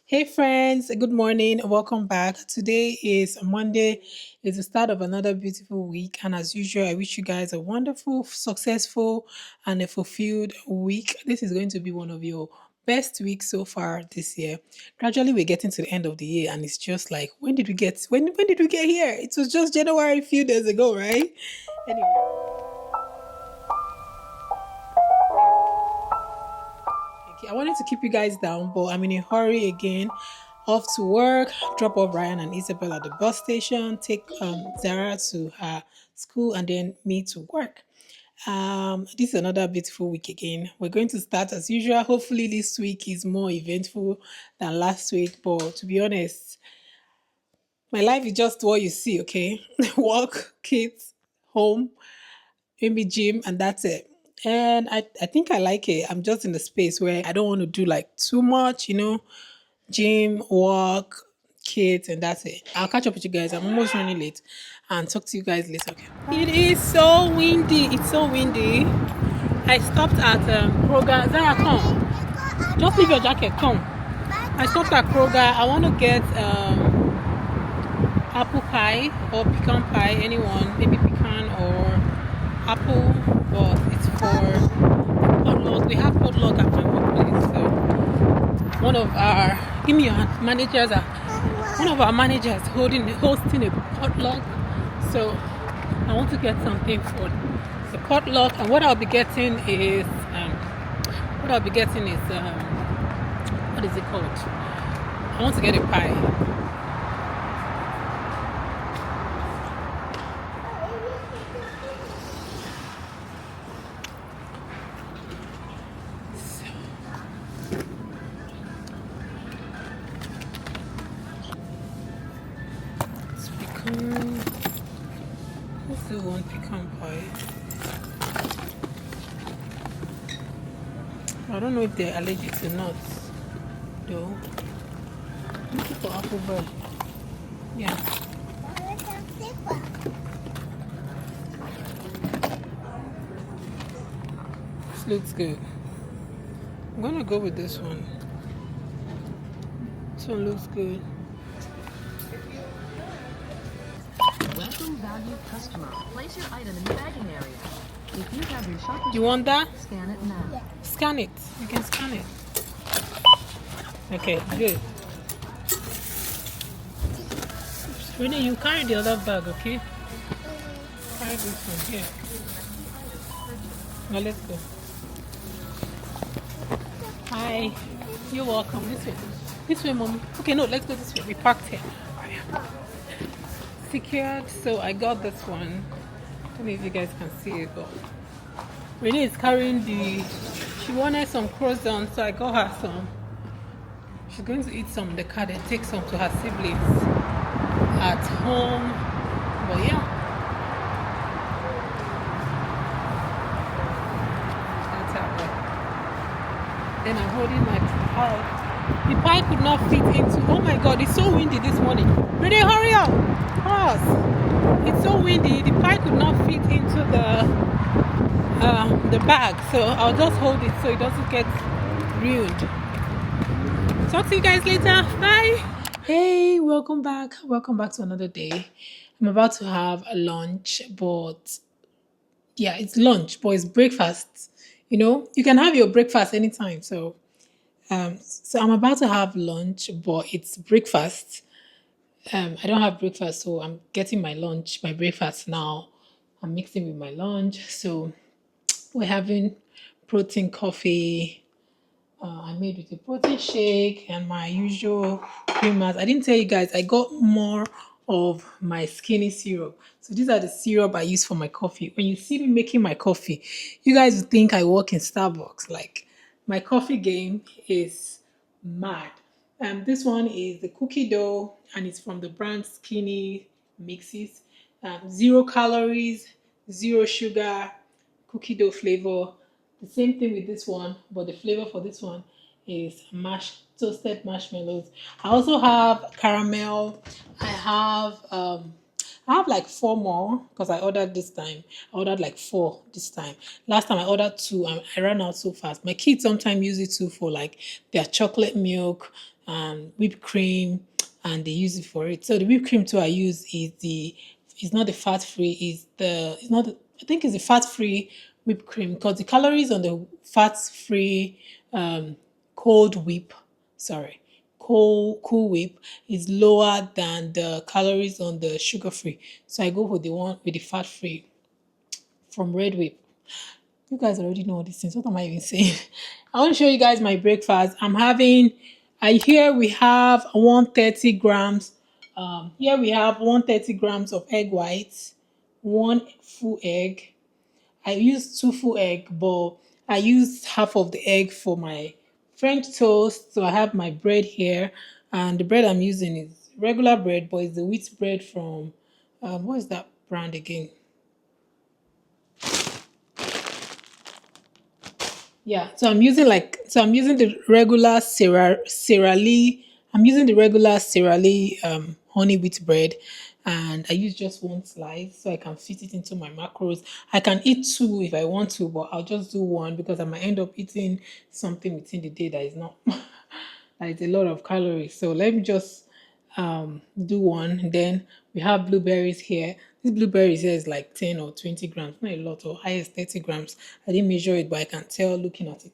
Hey friends, good morning. Welcome back. Today is Monday. It's the start of another beautiful week. And as usual, I wish you guys a wonderful, successful, and a fulfilled week. This is going to be one of your best weeks so far this year. Gradually, we're getting to the end of the year, and it's just like, when did we get here? It was just January a few days ago, right? Anyway. Okay, I wanted to keep you guys down, but I'm in a hurry again. Off to work, drop off Ryan and Isabel at the bus station, take Zara to her school, and then me to work. This is another beautiful week again. We're going to start as usual. Hopefully, this week is more eventful than last week. But to be honest, my life is just what you see, okay? Work, kids, home, maybe gym, and that's it. And I think I like it. I'm just in the space where I don't want to do like too much, gym, walk, kids, and that's it. I'll catch up with you guys. I'm almost running late and talk to you guys later. Okay. It is so windy. It's so windy. I stopped at Kroger. Zara, come. Just leave your jacket. Come. I stopped at Kroger. I want to get apple pie or pecan pie. Anyone, maybe pecan or apple, but it's for potluck. We have potluck at my workplace. So one of our give me your hand, managers are one of our managers hosting a potluck. So I want to get something for the potluck, and what I'll be getting is what is it called? I want to get a pie. It's pecan. Let's do one pecan pie. I don't know if they're allergic to nuts, though. Looking for apple bread. Yeah. This looks good. I'm gonna go with this one. This one looks good. Welcome, valued customer. Place your item in the bagging area. If you have your shopping, You want that? scan it now. Scan it. You can scan it. Okay, good. Renee, you carry the other bag, okay? Carry this one here. Now let's go. Hi. You're welcome. This way. This way, mommy. Okay, no, let's go this way. We parked here. Secured. So I got this one. I don't know if you guys can see it, but Renee is carrying she wanted some croissants, so I got her some. She's going to eat some in the car, then take some to her siblings at home. But yeah, that's how. Then I'm holding my pie. The pie could not fit into. Oh my God! It's so windy this morning. Renee, hurry up! Pause. It's so windy. The pie could not fit into the bag, so I'll just hold it so it doesn't get ruined. Talk to you guys later. Bye. Hey, welcome back. Welcome back to another day. I'm about to have a lunch, but yeah, it's lunch, but it's breakfast. You can have your breakfast anytime. So I'm about to have lunch, but it's breakfast. I don't have breakfast, so I'm getting my breakfast now. I'm mixing with my lunch. So we're having protein coffee. I made with a protein shake and my usual creamers. I didn't tell you guys, I got more of my skinny syrup. So these are the syrup I use for my coffee. When you see me making my coffee, you guys would think I work in Starbucks. Like my coffee game is mad. This one is the cookie dough and it's from the brand Skinny Mixes. 0 calories, zero sugar, cookie dough flavor. The same thing with this one, but the flavor for this one is toasted marshmallows. I also have caramel. I have like four more because I ordered this time. I ordered like four this time. Last time I ordered two and I ran out so fast. My kids sometimes use it too for like their chocolate milk and whipped cream, and they use it for it. So the whipped cream too I use is it's not the fat free, it's not I think it's the fat free whipped cream, because the calories on the fat free cold whip, sorry, cool whip is lower than the calories on the sugar free. So I go for the one with the fat free from Red Whip. You guys already know all these things. What am I even saying? I want to show you guys my breakfast. I here we have 130 grams. Here we have 130 grams of egg whites, one full egg. I used two full egg, but I used half of the egg for my French toast. So I have my bread here, and the bread I'm using is regular bread, but it's the wheat bread from what is that brand again? Yeah, I'm using the regular Cerali. I'm using the regular Cerali honey wheat bread, and I use just one slice so I can fit it into my macros. I can eat two if I want to, but I'll just do one because I might end up eating something within the day that is not that is a lot of calories. So let me just do one. Then we have blueberries here. This blueberries here is like 10 or 20 grams, not a lot, or highest 30 grams. I didn't measure it, but I can tell looking at it.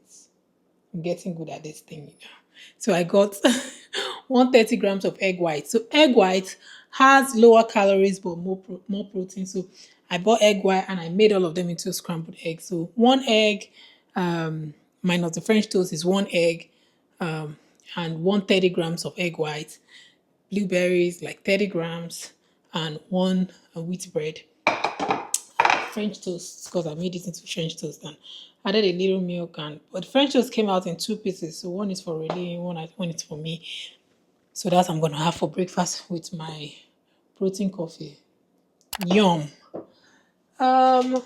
I'm getting good at this thing, you know. So I got 130 grams of egg white. So egg white has lower calories but more protein. So I bought egg white and I made all of them into scrambled eggs. So one egg minus the French toast is one egg, and 130 grams of egg white, blueberries like 30 grams, and one wheat bread, French toast, because I made it into French toast and added a little milk. And but the French toast came out in two pieces, so one is for Relay, one is for me. So that's I'm gonna have for breakfast with my protein coffee. Yum. Um,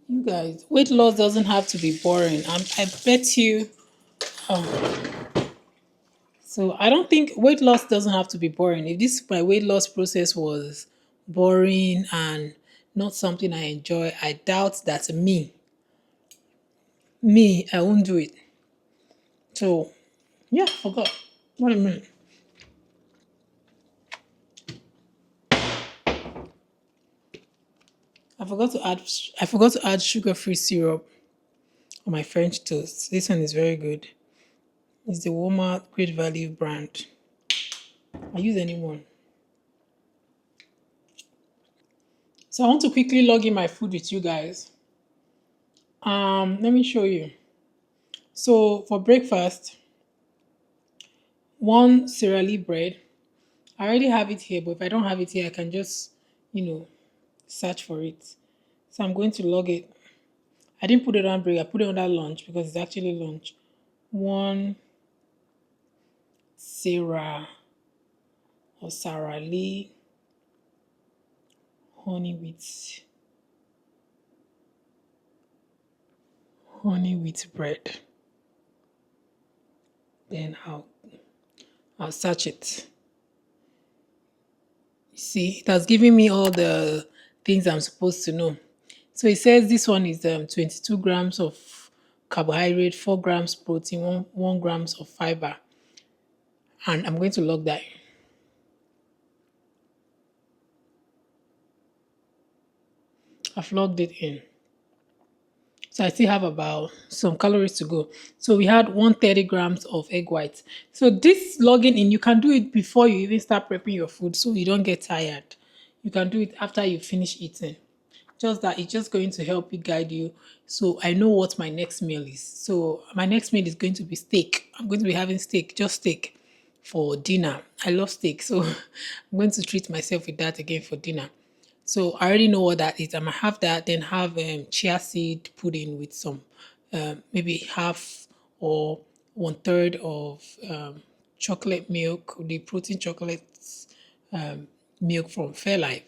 you guys, weight loss doesn't have to be boring. I bet you. So I don't think weight loss doesn't have to be boring. If this my weight loss process was boring and not something I enjoy, I doubt that I won't do it. So yeah, forgot. What a minute. I forgot to add sugar-free syrup on my French toast. This one is very good. It's the Walmart Great Value brand. I use any one. So I want to quickly log in my food with you guys. Let me show you. So for breakfast, one cereally bread. I already have it here, but if I don't have it here, I can just, search for it. So I'm going to log it. I didn't put it on break, I put it on that lunch because it's actually lunch. One Sarah or Sarah Lee honey wheat bread. Then I'll search it. See, it has given me all the things I'm supposed to know. So it says this one is 22 grams of carbohydrate, 4 grams protein, 1 grams of fiber. And I'm going to log that in. I've logged it in. So I still have about some calories to go. So we had 130 grams of egg whites. So this logging in, you can do it before you even start prepping your food so you don't get tired. You can do it after you finish eating. Just that it's just going to help you guide you. So I know what my next meal is. So my next meal is going to be steak. I'm going to be having steak, just steak for dinner. I love steak. So I'm going to treat myself with that again for dinner. So I already know what that is. I might have that, then have chia seed pudding with some, maybe half or 1/3 of chocolate milk, the protein chocolate milk from Fairlife.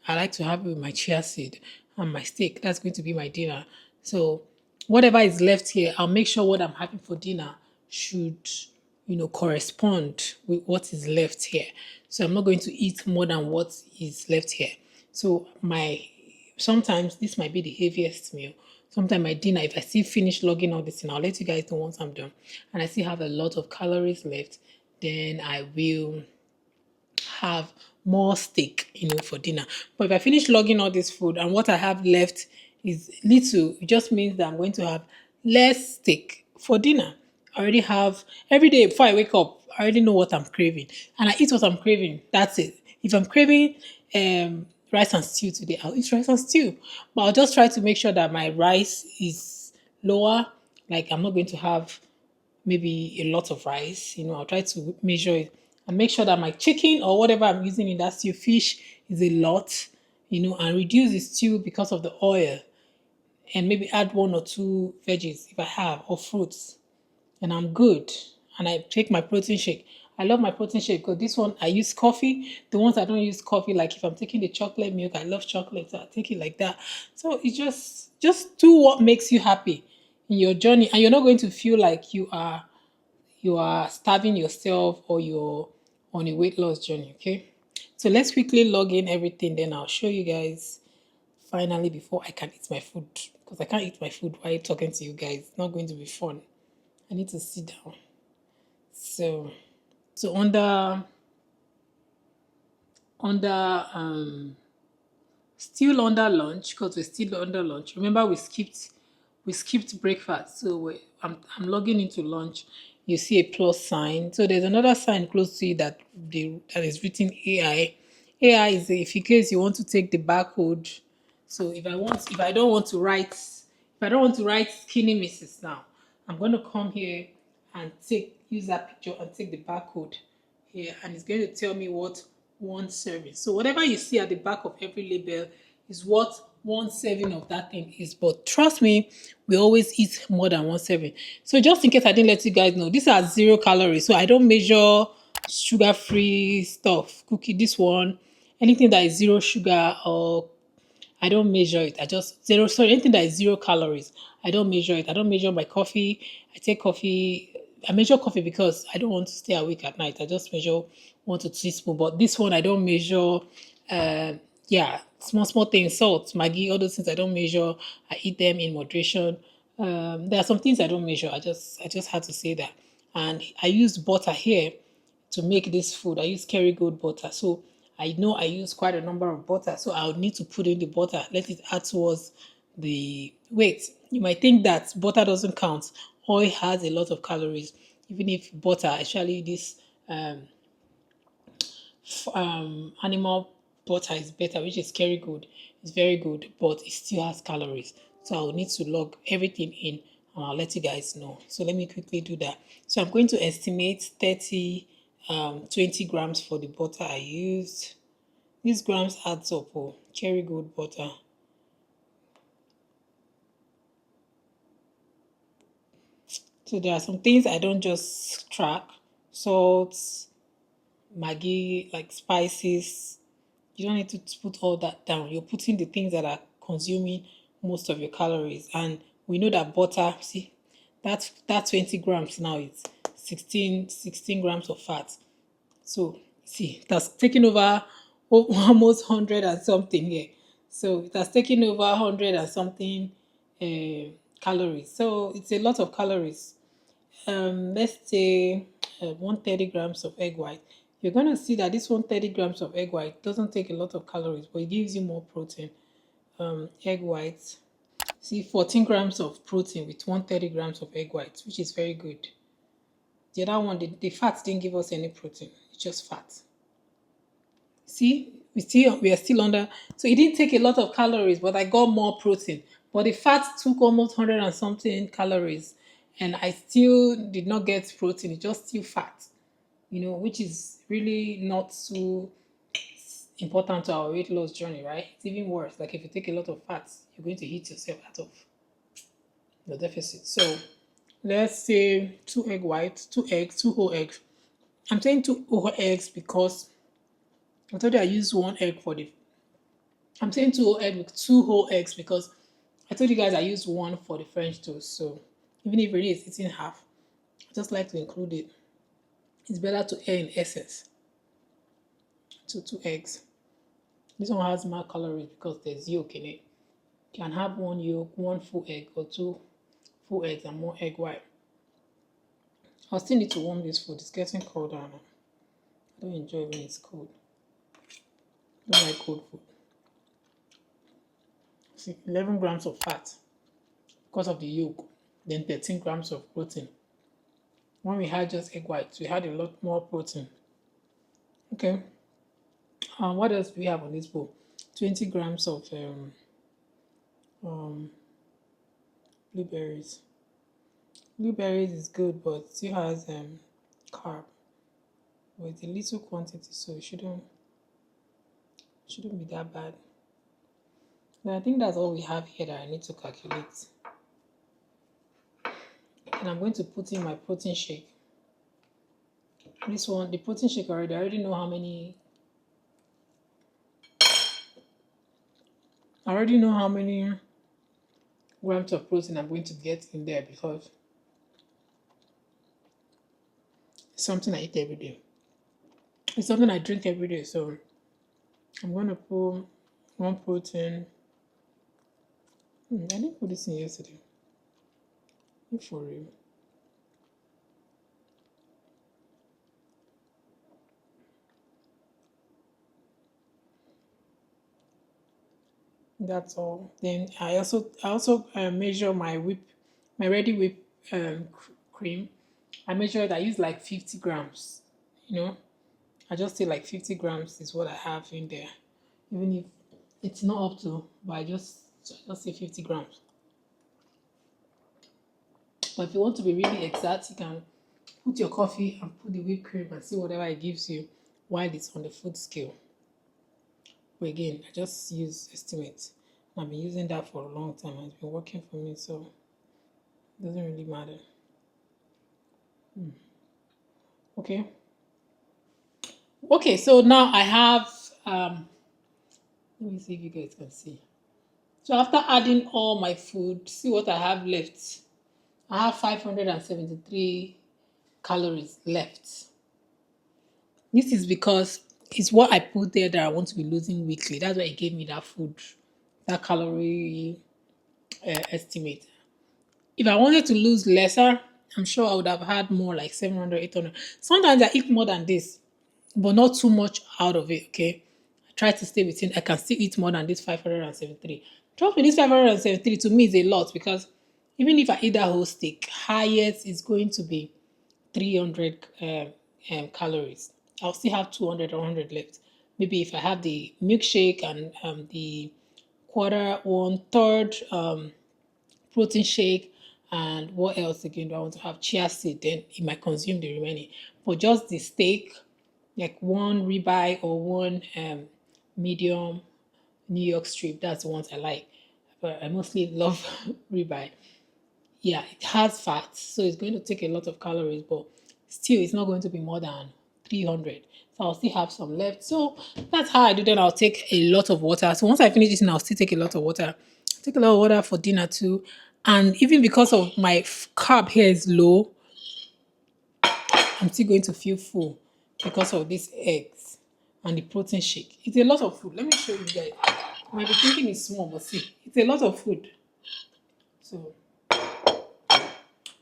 I like to have it with my chia seed and my steak. That's going to be my dinner. So whatever is left here, I'll make sure what I'm having for dinner should, correspond with what is left here. So I'm not going to eat more than what is left here. So sometimes this might be the heaviest meal, Sometime my dinner, if I still finish logging all this in, I'll let you guys know once I'm done. And I still have a lot of calories left, then I will have more steak, for dinner. But if I finish logging all this food and what I have left is little, it just means that I'm going to have less steak for dinner. I already have every day before I wake up, I already know what I'm craving. And I eat what I'm craving. That's it. If I'm craving rice and stew today, I'll eat rice and stew. But I'll just try to make sure that my rice is lower. Like I'm not going to have maybe a lot of rice. I'll try to measure it and make sure that my chicken or whatever I'm using in that stew fish is a lot, and reduce the stew because of the oil and maybe add one or two veggies if I have or fruits and I'm good. And I take my protein shake. I love my protein shake because this one I use coffee. The ones I don't use coffee, like if I'm taking the chocolate milk, I love chocolate, so I take it like that. So it's just do what makes you happy in your journey, and you're not going to feel like you are starving yourself or you're on a weight loss journey. Okay. So let's quickly log in everything, then I'll show you guys finally before I can eat my food. Because I can't eat my food while talking to you guys. It's not going to be fun. I need to sit down. So under still under lunch, because we're still under lunch. Remember we skipped breakfast. So I'm logging into lunch. You see a plus sign. So there's another sign close to it that is written AI. AI is if in case you want to take the barcode. So if I don't want to write skinny missus now, I'm going to come here and use that picture and take the barcode here, and it's going to tell me what one serving. So whatever you see at the back of every label is what one serving of that thing is. But trust me, we always eat more than one serving. So just in case I didn't let you guys know, these are 0 calories. So I don't measure sugar-free stuff, cookie, this one, anything that is zero sugar or I don't measure it. I just anything that is 0 calories. I don't measure it. I don't measure my coffee. I take coffee. I measure coffee because I don't want to stay awake at night. I just measure 1 to 2 spoons. But this one I don't measure. Uh, yeah, small things, salt, Maggi, all those things I don't measure. I eat them in moderation. There are some things I don't measure. I just had to say that. And I use butter here to make this food. I use Kerrygold butter. So I know I use quite a number of butter. So I'll need to put in the butter, let it add towards the weight. You might think that butter doesn't count. Oil has a lot of calories. Even if butter, actually this animal butter is better, which is Kerrygold. It's very good, but it still has calories. So I'll need to log everything in and I'll let you guys know. So let me quickly do that. So I'm going to estimate 20 grams for the butter I used. These grams adds up. Oh, Kerrygold butter. So there are some things I don't just track. Salts, Maggi, like spices. You don't need to put all that down. You're putting the things that are consuming most of your calories. And we know that butter, see, that 20 grams now is 16 grams of fat. So see, it has taken over almost 100 and something here. So it has taken over 100 and something calories. So it's a lot of calories. Let's say 130 grams of egg white. You're going to see that this 130 grams of egg white doesn't take a lot of calories, but it gives you more protein. Egg white. See, 14 grams of protein with 130 grams of egg white, which is very good. The other one, the fat didn't give us any protein. It's just fat. See, we are still under. So it didn't take a lot of calories, but I got more protein. But the fat took almost 100 and something calories, and I still did not get protein. It's just still fat, which is really not so important to our weight loss journey, right? It's even worse. Like if you take a lot of fats, you're going to hit yourself out of the deficit. So let's say two egg whites, two eggs, two whole eggs. I'm saying two whole eggs because I told you I used one egg for the. I'm saying two whole eggs with two whole eggs because I told you guys I used one for the French toast. So even if it is eating half, I just like to include it. It's better to air in essence. So two eggs. This one has more calories because there's yolk in it. You can have one yolk, one full egg, or two full eggs and one egg white. I still need to warm this food. It's getting colder now. I don't enjoy when it's cold. I don't like cold food. See, 11 grams of fat because of the yolk, then 13 grams of protein. When we had just egg whites, we had a lot more protein. Okay. What else do we have on this bowl? 20 grams of um, blueberries. Blueberries is good, but still has carb. But it's a little quantity, so it shouldn't be that bad. But I think that's all we have here that I need to calculate. And I'm going to put in my protein shake. This one, the protein shake already, I already know how many. I already know how many grams of protein I'm going to get in there because it's something I eat every day. It's something I drink every day, so I'm going to put one protein. I didn't put this in yesterday. If for real. That's all. Then I also measure my ready whip cream. I measure it. I use like 50 grams. You know, I just say like 50 grams is what I have in there, even if it's not up to. But I just say 50 grams. But if you want to be really exact, you can put your coffee and put the whipped cream and see whatever it gives you while it's on the food scale. But again, I just use estimates. I've been using that for a long time and it's been working for me, so it doesn't really matter. Okay. Okay, so now I have let me see if you guys can see. So after adding all my food, see what I have left. I have 573 calories left. This is because it's what I put there that I want to be losing weekly. That's why it gave me that food, that calorie estimate. If I wanted to lose lesser, I'm sure I would have had more like 700, 800. Sometimes I eat more than this, but not too much out of it, okay? I try to stay within, I can still eat more than this 573. Trust me, this 573 to me is a lot because even if I eat that whole steak, highest is going to be 300 calories. I'll still have 200 or 100 left. Maybe if I have the milkshake and the quarter, one third protein shake, and what else again do I want to have? Chia seed, then it might consume the remaining. But just the steak, like one ribeye or one medium New York strip, that's the ones I like. But I mostly love ribeye. Yeah, it has fat, so it's going to take a lot of calories, but still it's not going to be more than 300. So I'll still have some left. So that's how I do. Then I'll take a lot of water. So once I finish this, I'll still take a lot of water. Take a lot of water for dinner too. And even because of my carb here is low, I'm still going to feel full because of these eggs and the protein shake. It's a lot of food. Let me show you guys. You might be thinking it's small, but see, it's a lot of food. So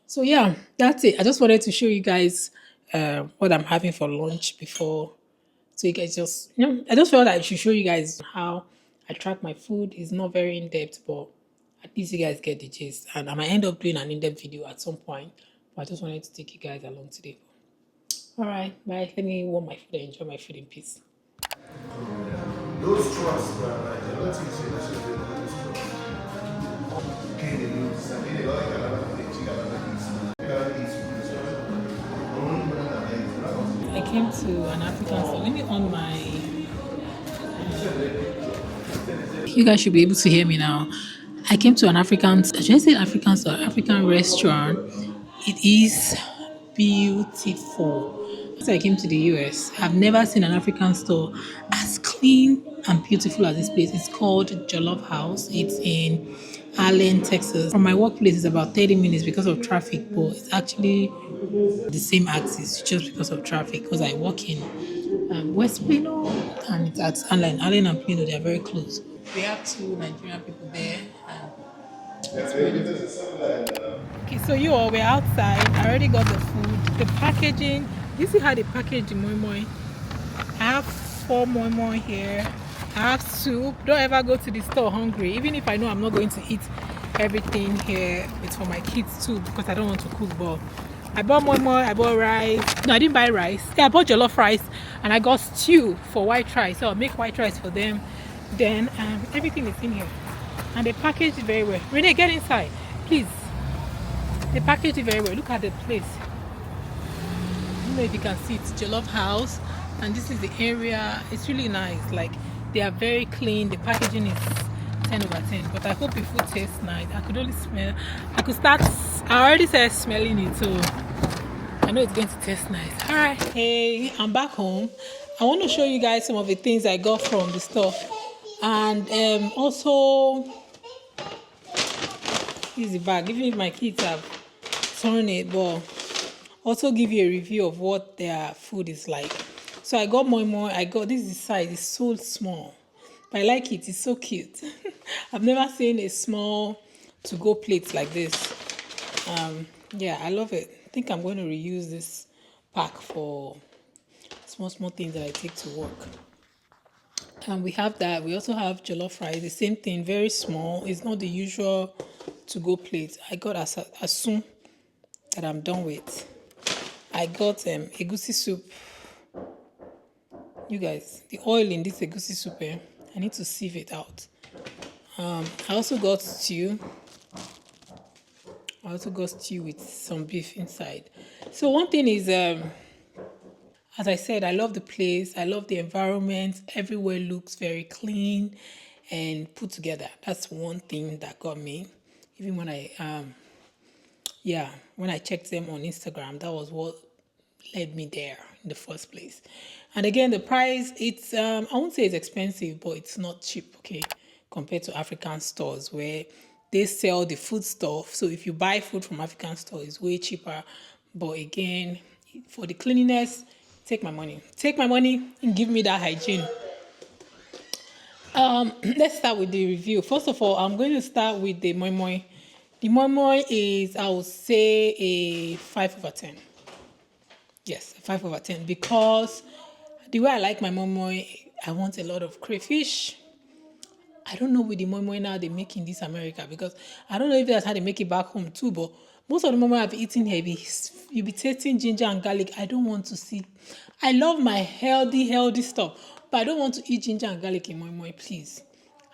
So yeah, that's it. I just wanted to show you guys what I'm having for lunch before. So you guys just, I just felt I should show you guys how I track my food. It's not very in depth, but at least you guys get the gist. And I might end up doing an in depth video at some point. But I just wanted to take you guys along today. All right, bye. Let me warm my food and enjoy my food in peace. Those trucks were like a lot of things. Okay, they lose. I mean, they like a lot of things. You got to I came to an African store. Let me on my. You guys should be able to hear me now. I came to an African, should I say African store, African restaurant. It is beautiful. So I came to the US. I've never seen an African store as clean and beautiful as this place. It's called Jollof House. It's in Allen, Texas. From my workplace, it's about 30 minutes because of traffic, but it's actually the same axis just because of traffic. Because I work in West Plano and it's at Allen. Allen and Plano, they're very close. We have two Nigerian people there Okay, so you all were outside. I already got the food. The packaging. You see how they package the moi moi? I have 4 moi moi here. I have soup. Don't ever go to the store hungry. Even if I know I'm not going to eat everything here, it's for my kids too because I don't want to cook. But I bought moi moi. I bought rice. No, I didn't buy rice. Yeah, I bought jollof rice and I got stew for white rice. So I'll make white rice for them. Then everything is in here, and they packaged it very well. Renee, get inside, please. They packaged it very well. Look at the place. I don't know if you can see, it's Jollof House, and this is the area. It's really nice. Like, they are very clean. The packaging is 10 over 10. But I hope the food tastes nice. I could only smell. I already started smelling it, so I know it's going to taste nice. All right. Hey, I'm back home. I want to show you guys some of the things I got from the store, and also use the bag. Even if my kids have torn it, but also give you a review of what their food is like. So I got moi moi. I got this is the size. It's so small, but I like it. It's so cute. I've never seen a small to-go plate like this. Yeah, I love it. I think I'm going to reuse this pack for small things that I take to work. And we have that. We also have jollof rice. The same thing, very small. It's not the usual to-go plate. I got as soon that I'm done with. I got egusi soup. You guys, the oil in this egusi soup, I need to sieve it out. I also got stew. With some beef inside. So one thing is, as I said, I love the place. I love the environment. Everywhere looks very clean and put together. That's one thing that got me. Even when when I checked them on Instagram, that was what led me there in the first place. And again, the price, it's I won't say it's expensive, but it's not cheap, okay, compared to African stores where they sell the food stuff. So if you buy food from African store, it's way cheaper. But again, for the cleanliness, take my money and give me that hygiene. Let's start with the review. First of all, I'm going to start with the moi moi. The moi moi is, I would say, a 5 over 10. Yes, 5 over 10, because the way I like my moi moi, I want a lot of crayfish. I don't know with the moi moi now they make in this America, because I don't know if that's how they make it back home too, but most of the moi moi I've eaten here, you be tasting ginger and garlic. I don't want to see. I love my healthy stuff, but I don't want to eat ginger and garlic in moi moi, please.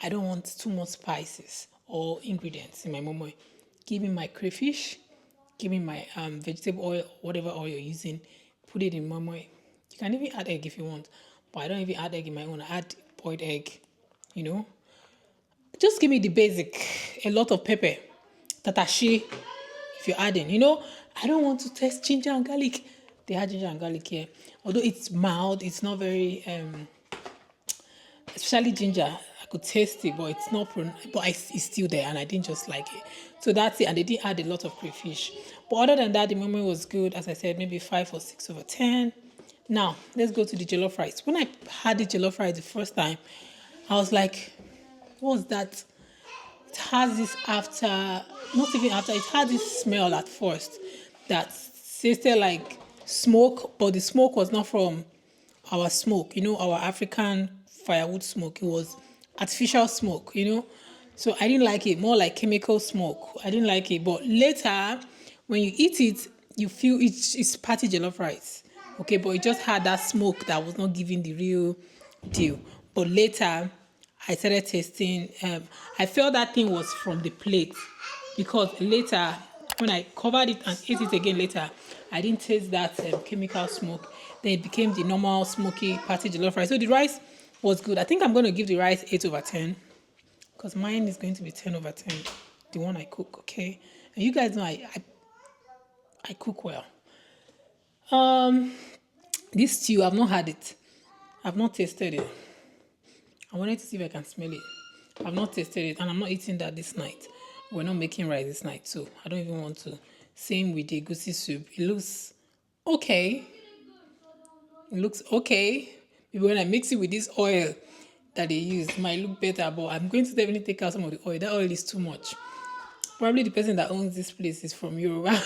I don't want too much spices or ingredients in my moi moi. Give me my crayfish, give me my vegetable oil, whatever oil you're using, put it in moi moi. You can even add egg if you want, but I don't even add egg in my own. I add boiled egg, you know. Just give me the basic, a lot of pepper, tatashi, if you're adding, you know. I don't want to taste ginger and garlic. They had ginger and garlic here. Although it's mild, it's not very, especially ginger. I could taste it, but it's not, but it's still there, and I didn't just like it. So that's it, and they didn't add a lot of crayfish. But other than that, the memory was good. As I said, maybe 5 or 6 over 10. Now, let's go to the jollof rice. When I had the jollof rice the first time, I was like, what's that? It has this not even after, it had this smell at first that tasted like smoke, but the smoke was not from our smoke, you know, our African firewood smoke. It was artificial smoke, you know. So I didn't like it, more like chemical smoke. I didn't like it. But later, when you eat it, you feel it's party jollof rice. Okay, but it just had that smoke that was not giving the real deal. But later, I started tasting, I felt that thing was from the plate, because later, when I covered it and ate it again later, I didn't taste that chemical smoke. Then it became the normal smoky party jollof rice. So the rice was good. I think I'm going to give the rice 8 over 10, because mine is going to be 10 over 10, the one I cook, okay? And you guys know I cook well. This stew, I've not had it. I've not tasted it. I wanted to see if I can smell it. I've not tasted it, and I'm not eating that this night. We're not making rice this night, so I don't even want to. Same with the egusi soup. It looks okay. Maybe when I mix it with this oil that they use, it might look better, but I'm going to definitely take out some of the oil. That oil is too much. Probably the person that owns this place is from Yoruba.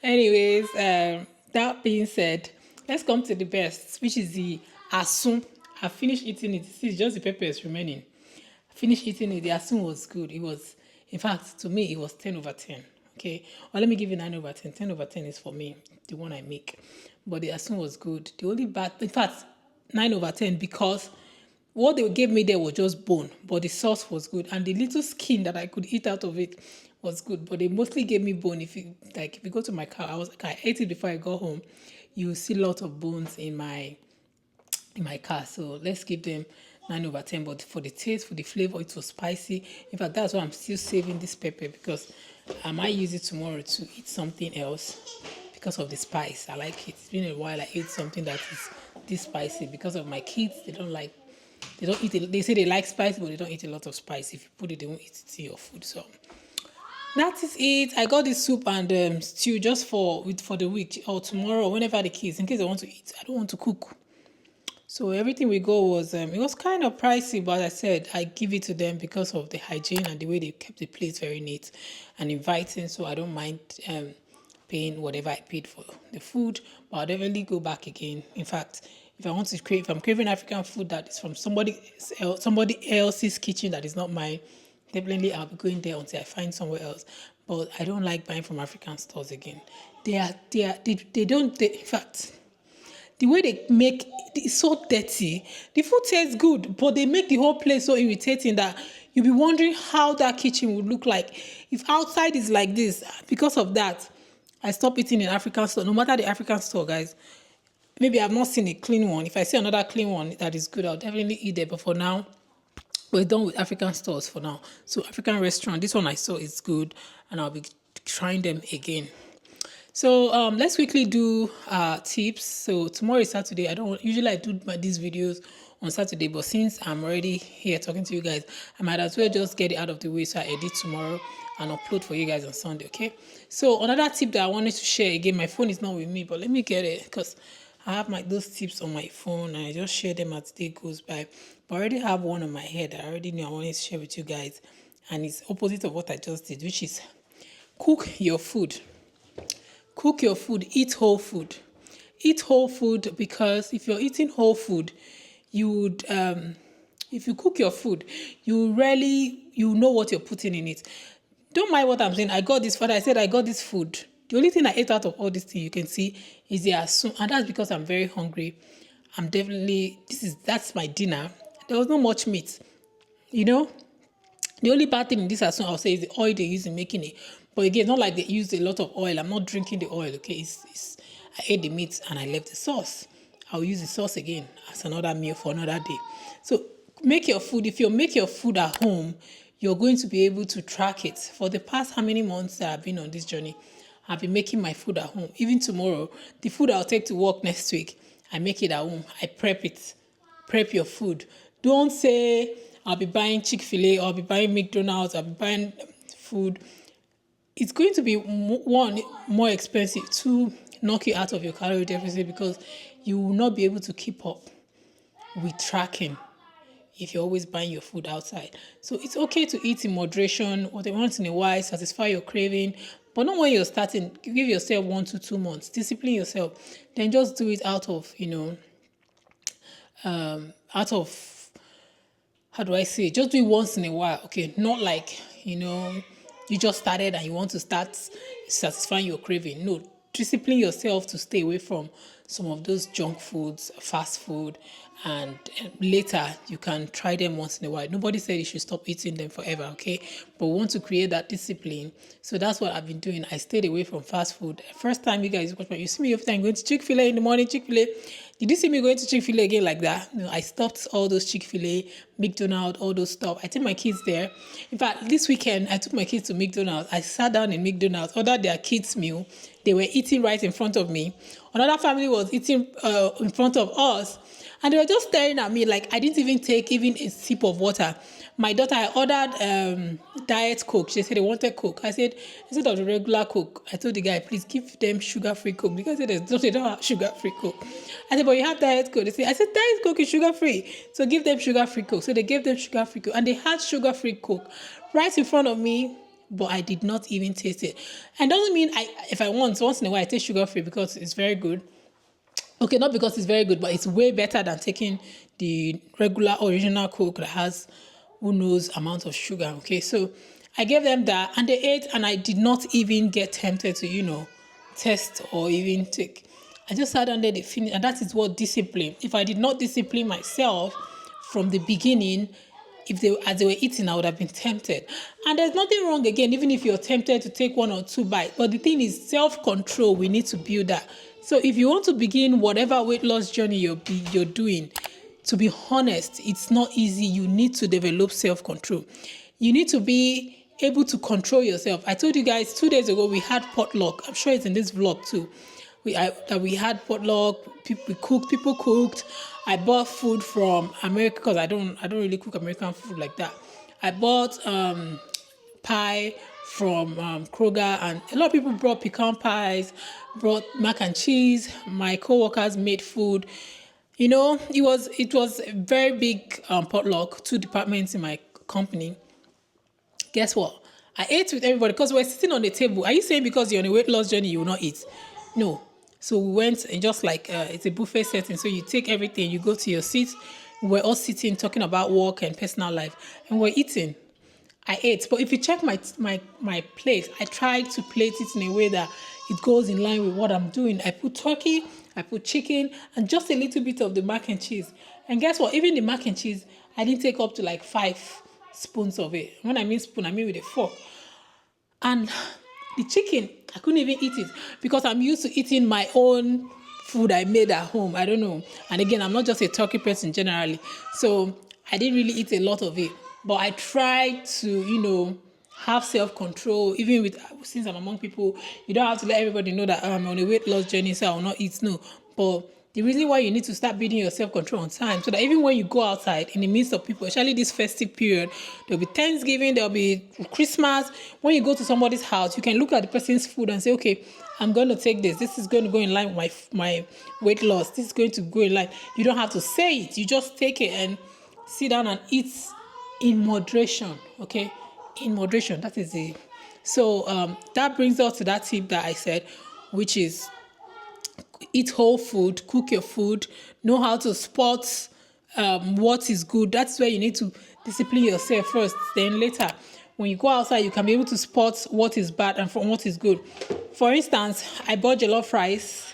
Anyways, that being said, let's come to the best, which is the asun. I finished eating it. See, just the peppers remaining. I finished eating it. The asun was good. It was, in fact, to me, it was 10 over 10. Okay. Or let me give you 9 over 10. 10 over 10 is for me, the one I make. But the asun was good. The only bad, in fact, 9 over 10 because what they gave me there was just bone, but the sauce was good, and the little skin that I could eat out of it was good. But they mostly gave me bone. If you go to my car, I ate it before I got home. You see lots of bones in my car. So let's give them 9 over 10. But for the taste, for the flavor, it was spicy. In fact, that's why I'm still saving this pepper, because I might use it tomorrow to eat something else because of the spice. I like it. It's been a while I ate something that is this spicy because of my kids. They don't eat it. They say they like spice, but they don't eat a lot of spice. If you put it, they won't eat it in your food. So that is it. I got this soup and stew just for the week or tomorrow, whenever the kids, in case they want to eat. I don't want to cook. So everything we got was, it was kind of pricey, but I said I give it to them because of the hygiene and the way they kept the place very neat and inviting. So I don't mind paying whatever I paid for the food, but I'll definitely go back again. In fact, if I'm craving African food that is from somebody else's kitchen that is not mine, definitely I'll be going there until I find somewhere else. But I don't like buying from African stores again. In fact, the way they make it's so dirty. The food tastes good, but they make the whole place so irritating that you'll be wondering how that kitchen would look like if outside is like this. Because of that, I stopped eating in African store. No matter the African store, guys. Maybe I've not seen a clean one. If I see another clean one that is good, I'll definitely eat it. But for now, we're done with African stores for now. So African restaurant, this one I saw is good, and I'll be trying them again. So let's quickly do tips. So tomorrow is Saturday. I do these videos on Saturday, but since I'm already here talking to you guys, I might as well just get it out of the way, so I edit tomorrow and upload for you guys on Sunday. Okay. So another tip that I wanted to share again, my phone is not with me, but let me get it because I have those tips on my phone and I just share them as the day goes by. But I already have one on my head. I already knew I wanted to share with you guys, and it's opposite of what I just did, which is cook your food. Cook your food, eat whole food. Eat whole food, because if you're eating whole food, you would, if you cook your food, you know what you're putting in it. Don't mind what I'm saying. I got this food. I said I got this food. The only thing I ate out of all this thing you can see is the asun, and that's because I'm very hungry. That's my dinner. There was not much meat, you know. The only bad thing in this asun, I'll say, is the oil they use in making it. But again, not like they use a lot of oil. I'm not drinking the oil, okay? I ate the meat and I left the sauce. I'll use the sauce again as another meal for another day. So make your food. If you make your food at home, you're going to be able to track it. For the past how many months that I've been on this journey, I've been making my food at home. Even tomorrow, the food I'll take to work next week, I make it at home. I prep it. Prep your food. Don't say, I'll be buying Chick-fil-A, or I'll be buying McDonald's, I'll be buying food. It's going to be, one, more expensive, two, knock you out of your calorie deficit, because you will not be able to keep up with tracking if you're always buying your food outside. So it's okay to eat in moderation, or once in a while, satisfy your craving, but not when you're starting. Give yourself 1 to 2 months, discipline yourself, then just do it out of, how do I say it? Just do it once in a while, okay? Not like, you just started and you want to start satisfying your craving. No, discipline yourself to stay away from some of those junk foods, fast food, and later you can try them once in a while. Nobody said you should stop eating them forever, okay? But we want to create that discipline. So that's what I've been doing. I stayed away from fast food. First time you guys watch you see me every time going to Chick-fil-A in the morning, Chick-fil-A. Did you see me going to Chick-fil-A again like that? No, I stopped all those Chick-fil-A, McDonald's, all those stuff. I take my kids there. In fact, this weekend, I took my kids to McDonald's. I sat down in McDonald's, ordered their kids' meal. They were eating right in front of me. Another family was eating in front of us. And they were just staring at me like I didn't even take a sip of water. My daughter, I ordered diet Coke. She said they wanted Coke. I said, instead of the regular Coke, I told the guy, please give them sugar-free Coke because they don't have sugar-free Coke. I said, but you have diet Coke. I said, diet Coke is sugar-free. So give them sugar-free Coke. So they gave them sugar-free Coke. And they had sugar-free Coke right in front of me, but I did not even taste it. And doesn't mean if I want, so once in a while I taste sugar-free because it's very good. Okay, not because it's very good, but it's way better than taking the regular original Coke that has who knows amount of sugar. Okay, so I gave them that and they ate, and I did not even get tempted to, test or even take. I just sat down there, they finished, and that is what discipline. If I did not discipline myself from the beginning, as they were eating, I would have been tempted. And there's nothing wrong, again, even if you're tempted to take 1 or 2 bites. But the thing is, self-control, we need to build that. So if you want to begin whatever weight loss journey you're doing, to be honest, it's not easy. You need to develop self-control. You need to be able to control yourself. I told you guys 2 days ago we had potluck. I'm sure it's in this vlog too. We had potluck. People cooked. I bought food from America because I don't really cook American food like that. I bought pie from Kroger, and a lot of people brought pecan pies, brought mac and cheese. My co-workers made food. It was a very big potluck, 2 departments in my company. Guess what? I ate with everybody because we're sitting on the table. Are you saying because you're on a weight loss journey you will not eat? No. So we went, and just like it's a buffet setting, so you take everything, you go to your seat. We're all sitting talking about work and personal life, and we're eating. I ate, but if you check my plate, I tried to plate it in a way that it goes in line with what I'm doing. I put turkey, I put chicken, and just a little bit of the mac and cheese. And guess what? Even the mac and cheese, I didn't take up to like 5 spoons of it. When I mean spoon, I mean with a fork. And the chicken, I couldn't even eat it because I'm used to eating my own food I made at home. I don't know. And again, I'm not just a turkey person generally. So I didn't really eat a lot of it. But I tried to, have self-control. Even since I'm among people, you don't have to let everybody know that I'm on a weight loss journey, so I will not eat. No. But the reason why you need to start building your self-control on time, so that even when you go outside in the midst of people, especially this festive period, there'll be Thanksgiving, there'll be Christmas. When you go to somebody's house, you can look at the person's food and say, okay, I'm going to take this. This is going to go in line with my weight loss. This is going to go in line. You don't have to say it. You just take it and sit down and eat in moderation. Okay, in moderation. That is it. So that brings us to that tip that I said, which is eat whole food, cook your food, know how to spot what is good. That's where you need to discipline yourself first. Then later, when you go outside, you can be able to spot what is bad and from what is good. For instance, I bought jollof rice,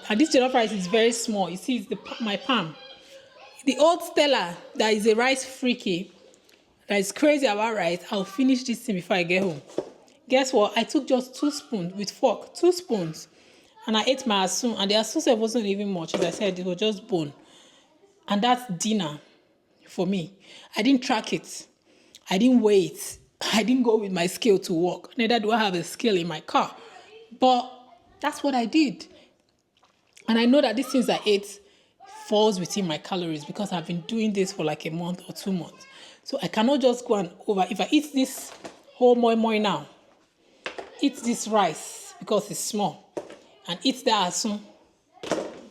and this jollof rice is very small. You see, it's my palm. The old Stella, that is a rice freaky, that is crazy about rice. I'll finish this thing before I get home. Guess what? I took just 2 spoons with fork, 2 spoons. And I ate my asun, and the asun wasn't even much. As I said, it was just bone. And that's dinner for me. I didn't track it. I didn't weigh it. I didn't go with my scale to work. Neither do I have a scale in my car. But that's what I did. And I know that these things I ate falls within my calories because I've been doing this for like a month or 2 months. So I cannot just go and over. If I eat this whole moi moi now, eat this rice because it's small, and eat that asun,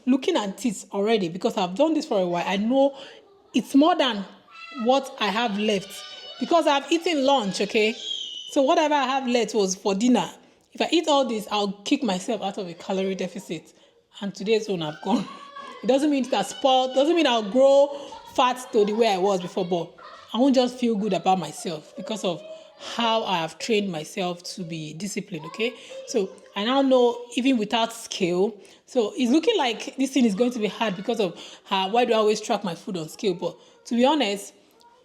looking at it already, because I've done this for a while, I know it's more than what I have left because I've eaten lunch, okay? So whatever I have left was for dinner. If I eat all this, I'll kick myself out of a calorie deficit, and today's one I've gone. It doesn't mean that spoiled, doesn't mean I'll grow fat to the way I was before, but I won't just feel good about myself because of how I have trained myself to be disciplined, okay? So I now know even without scale. So it's looking like this thing is going to be hard because of why do I always track my food on scale? But to be honest,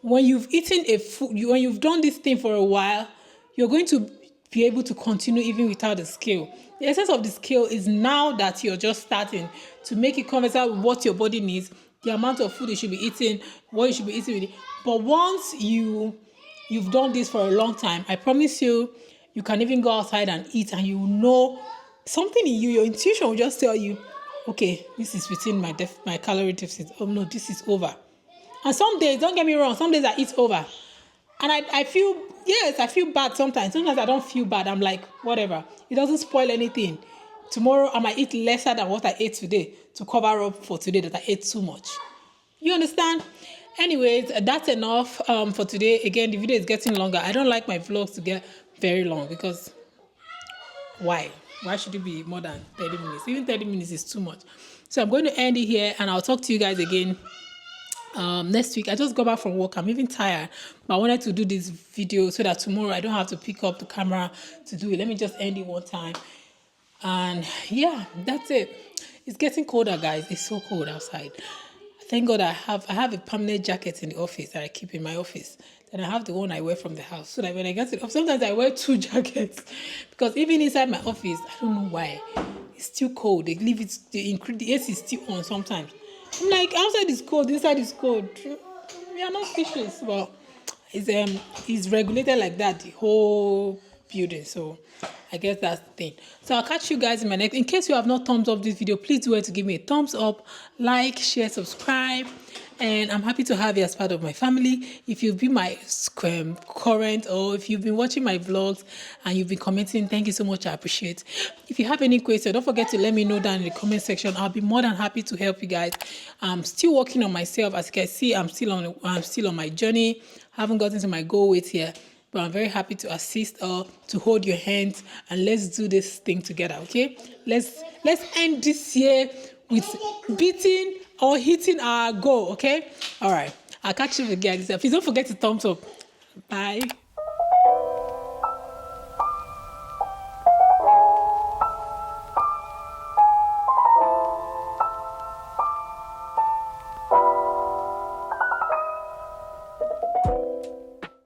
when you've eaten when you've done this thing for a while, you're going to be able to continue even without the scale. The essence of the scale is now that you're just starting to make it conversant with what your body needs, the amount of food you should be eating, what you should be eating with it. But once you've done this for a long time, I promise you, you can even go outside and eat, and you know something in you, your intuition will just tell you, okay, this is within my calorie deficit. Oh no, this is over. And some days, don't get me wrong, some days I eat over. And I feel, yes, I feel bad sometimes. Sometimes I don't feel bad. I'm like, whatever. It doesn't spoil anything. Tomorrow I might eat lesser than what I ate today to cover up for today that I ate too much. You understand? Anyways, that's enough for today. Again, the video is getting longer. I don't like my vlogs to get very long because why? Why should it be more than 30 minutes? Even 30 minutes is too much. So I'm going to end it here and I'll talk to you guys again next week. I just got back from work. I'm even tired, but I wanted to do this video so that tomorrow I don't have to pick up the camera to do it. Let me just end it one time. And yeah, that's it. It's getting colder, guys. It's so cold outside. Thank God I have a permanent jacket in the office that I keep in my office. Then I have the one I wear from the house. So that when I get to the office, sometimes I wear 2 jackets. Because even inside my office, I don't know why. It's still cold. They leave it, the AC is still on sometimes. I'm like, outside is cold, inside is cold. We are not fishes, but it's regulated like that, the whole building. So I guess that's the thing. So I'll catch you guys in my next. In case you have not thumbs up this video, please do it to give me a thumbs up, like, share, subscribe. And I'm happy to have you as part of my family. If you've been my current or if you've been watching my vlogs and you've been commenting, thank you so much. I appreciate. If you have any questions, don't forget to let me know down in the comment section. I'll be more than happy to help you guys. I'm still working on myself. As you can see, I'm still on my journey. Haven't gotten to my goal weight here, but I'm very happy to assist or to hold your hands and let's do this thing together. Okay, let's end this year with beating or hitting our goal. Okay, all right, I'll catch you again. Please don't forget to thumbs up. Bye.